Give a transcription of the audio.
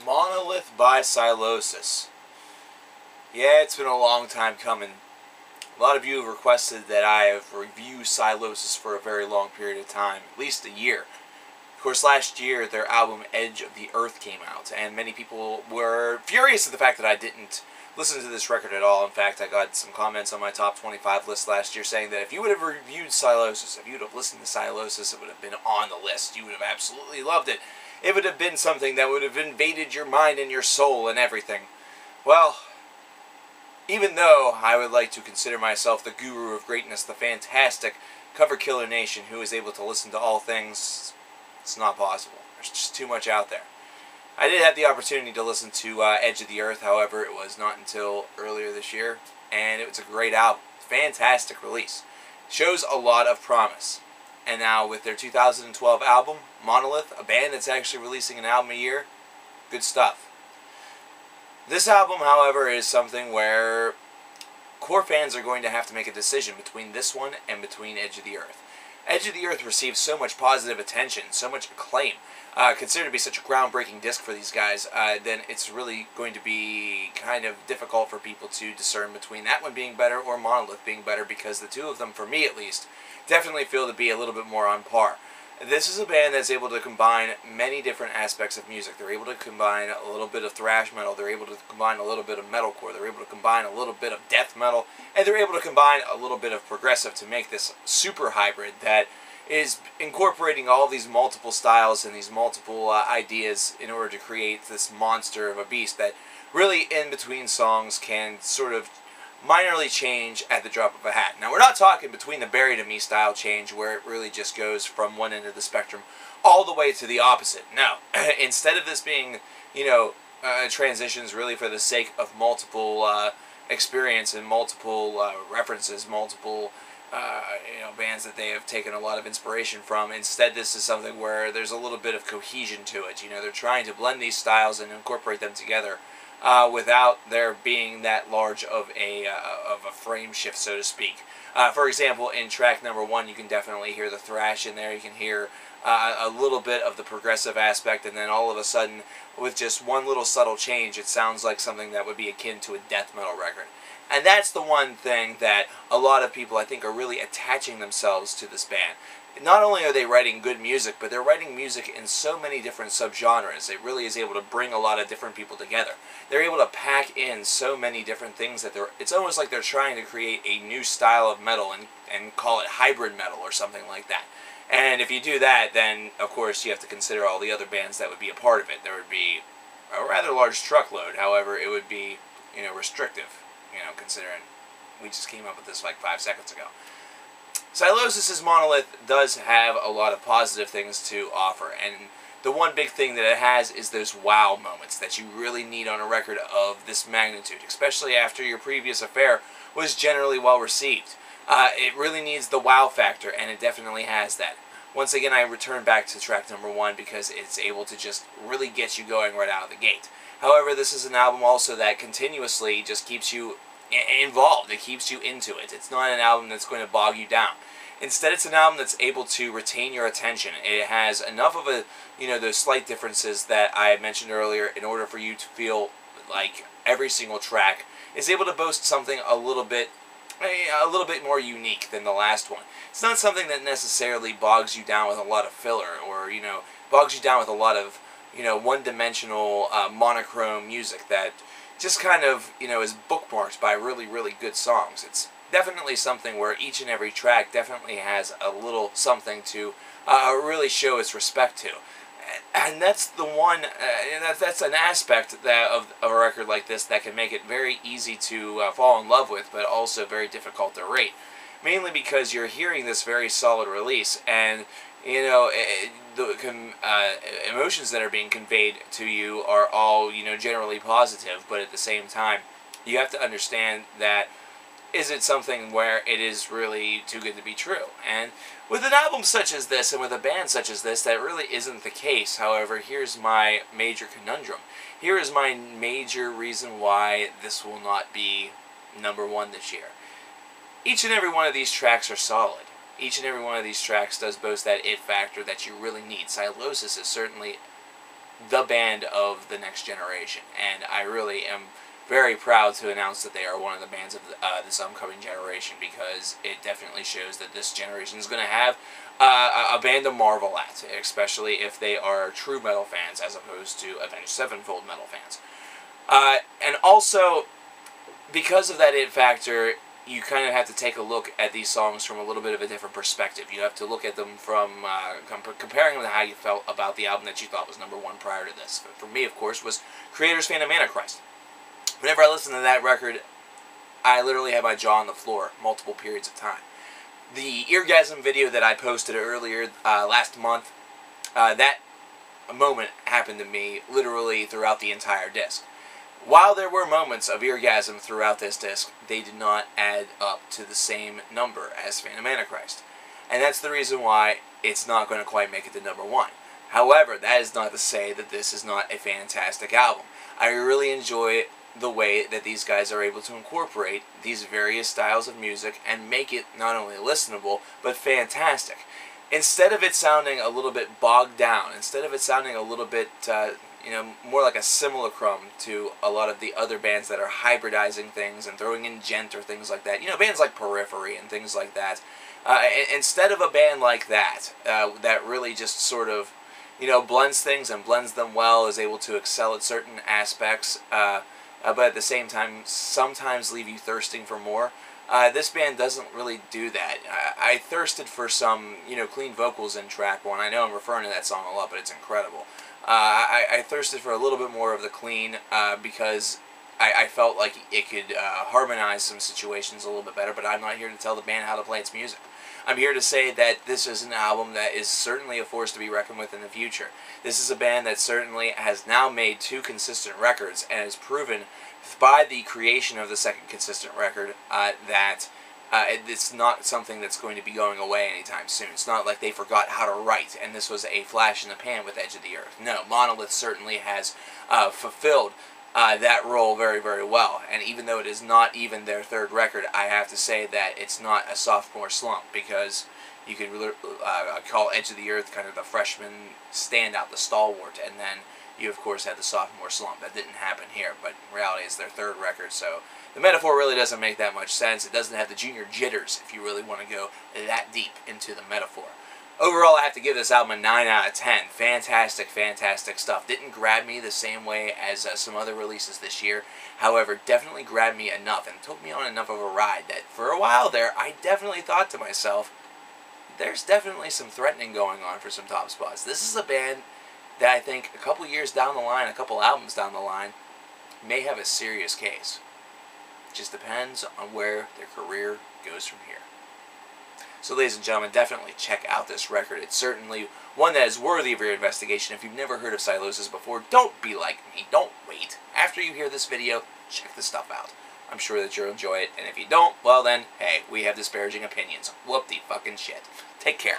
Monolith by Sylosis. Yeah, it's been a long time coming. A lot of you have requested that I have reviewed Sylosis for a very long period of time, at least a year. Of course, last year their album Edge of the Earth came out, and many people were furious at the fact that I didn't listen to this record at all. In fact, I got some comments on my top 25 list last year saying that if you would have reviewed Sylosis, if you would have listened to Sylosis, it would have been on the list. You would have absolutely loved it. It would have been something that would have invaded your mind and your soul and everything. Well, even though I would like to consider myself the guru of greatness, the fantastic coverkillernation who is able to listen to all things, it's not possible. There's just too much out there. I did have the opportunity to listen to Edge of the Earth, however, it was not until earlier this year, and it was a great album. Fantastic release. Shows a lot of promise. And now with their 2012 album, Monolith, a band that's actually releasing an album a year, good stuff. This album, however, is something where core fans are going to have to make a decision between this one and between Edge of the Earth. Edge of the Earth received so much positive attention, so much acclaim, considered to be such a groundbreaking disc for these guys, then it's really going to be kind of difficult for people to discern between that one being better or Monolith being better, because the two of them, for me at least, definitely feel to be a little bit more on par. This is a band that's able to combine many different aspects of music. They're able to combine a little bit of thrash metal, they're able to combine a little bit of metalcore, they're able to combine a little bit of death metal, and they're able to combine a little bit of progressive to make this super hybrid that is incorporating all these multiple styles and these multiple ideas in order to create this monster of a beast that really in between songs can sort of minorly change at the drop of a hat. Now, we're not talking between the Buried in Me style change where it really just goes from one end of the spectrum all the way to the opposite. No. Instead of this being, transitions really for the sake of multiple experience and multiple references, multiple bands that they have taken a lot of inspiration from, instead this is something where there's a little bit of cohesion to it. They're trying to blend these styles and incorporate them together without there being that large of a frame shift, so to speak. For example, in track number 1, you can definitely hear the thrash in there. You can hear a little bit of the progressive aspect, and then all of a sudden, with just one little subtle change, it sounds like something that would be akin to a death metal record. And that's the one thing that a lot of people, I think, are really attaching themselves to this band. Not only are they writing good music, but they're writing music in so many different subgenres. It really is able to bring a lot of different people together. They're able to pack in so many different things that it's almost like they're trying to create a new style of metal and call it hybrid metal or something like that. And if you do that, then, of course, you have to consider all the other bands that would be a part of it. There would be a rather large truckload. However, it would be, restrictive, considering we just came up with this like 5 seconds ago. Sylosis' Monolith does have a lot of positive things to offer, and the one big thing that it has is those wow moments that you really need on a record of this magnitude, especially after your previous affair was generally well received. It really needs the wow factor, and it definitely has that. Once again, I return back to track number 1 because it's able to just really get you going right out of the gate. However, this is an album also that continuously just keeps you involved. It keeps you into it. It's not an album that's going to bog you down. Instead, it's an album that's able to retain your attention. It has enough of those slight differences that I mentioned earlier in order for you to feel like every single track is able to boast something a little bit more unique than the last one. It's not something that necessarily bogs you down with a lot of filler or, bogs you down with a lot of, one-dimensional monochrome music that just kind of, is bookmarked by really, really good songs. It's definitely something where each and every track definitely has a little something to really show its respect to. And that's the one, that's an aspect of a record like this that can make it very easy to fall in love with, but also very difficult to rate. Mainly because you're hearing this very solid release, and the emotions that are being conveyed to you are all, generally positive, but at the same time, you have to understand that is it something where it is really too good to be true? And with an album such as this, and with a band such as this, that really isn't the case. However, here's my major conundrum. Here is my major reason why this will not be number 1 this year. Each and every one of these tracks are solid. Each and every one of these tracks does boast that it factor that you really need. Sylosis is certainly the band of the next generation, and I really am very proud to announce that they are one of the bands of this upcoming generation, because it definitely shows that this generation is going to have a band to marvel at, especially if they are true metal fans as opposed to Avenged Sevenfold metal fans. And also, because of that it factor, you kind of have to take a look at these songs from a little bit of a different perspective. You have to look at them from comparing them to how you felt about the album that you thought was #1 prior to this. For me, of course, was Creator's Phantom Antichrist. Whenever I listen to that record, I literally had my jaw on the floor multiple periods of time. The Eargasm video that I posted earlier last month, that moment happened to me literally throughout the entire disc. While there were moments of Eargasm throughout this disc, they did not add up to the same number as Phantom Antichrist. And that's the reason why it's not going to quite make it to #1. However, that is not to say that this is not a fantastic album. I really enjoy the way that these guys are able to incorporate these various styles of music and make it not only listenable, but fantastic. Instead of it sounding a little bit bogged down, instead of it sounding a little bit, more like a simulacrum to a lot of the other bands that are hybridizing things and throwing in djent or things like that, bands like Periphery and things like that, instead of a band like that, that really just sort of, blends things and blends them well, is able to excel at certain aspects, but at the same time sometimes leave you thirsting for more. This band doesn't really do that. I thirsted for some, clean vocals in track 1. I know I'm referring to that song a lot, but it's incredible. I thirsted for a little bit more of the clean, because I felt like it could harmonize some situations a little bit better, but I'm not here to tell the band how to play its music. I'm here to say that this is an album that is certainly a force to be reckoned with in the future. This is a band that certainly has now made 2 consistent records, and has proven by the creation of the second consistent record that it's not something that's going to be going away anytime soon. It's not like they forgot how to write, and this was a flash in the pan with Edge of the Earth. No, Monolith certainly has fulfilled that role very, very well. And even though it is not even their 3rd record, I have to say that it's not a sophomore slump, because you could call Edge of the Earth kind of the freshman standout, the stalwart, and then you, of course, had the sophomore slump. That didn't happen here, but in reality it's their 3rd record, so the metaphor really doesn't make that much sense. It doesn't have the junior jitters if you really want to go that deep into the metaphor. Overall, I have to give this album a 9 out of 10. Fantastic, fantastic stuff. Didn't grab me the same way as some other releases this year. However, definitely grabbed me enough and took me on enough of a ride that for a while there, I definitely thought to myself, there's definitely some threatening going on for some top spots. This is a band that I think a couple years down the line, a couple albums down the line, may have a serious case. It just depends on where their career goes from here. So ladies and gentlemen, definitely check out this record. It's certainly one that is worthy of your investigation. If you've never heard of Sylosis before, don't be like me. Don't wait. After you hear this video, check the stuff out. I'm sure that you'll enjoy it. And if you don't, well then, hey, we have disparaging opinions. Whoop-de-fucking shit. Take care.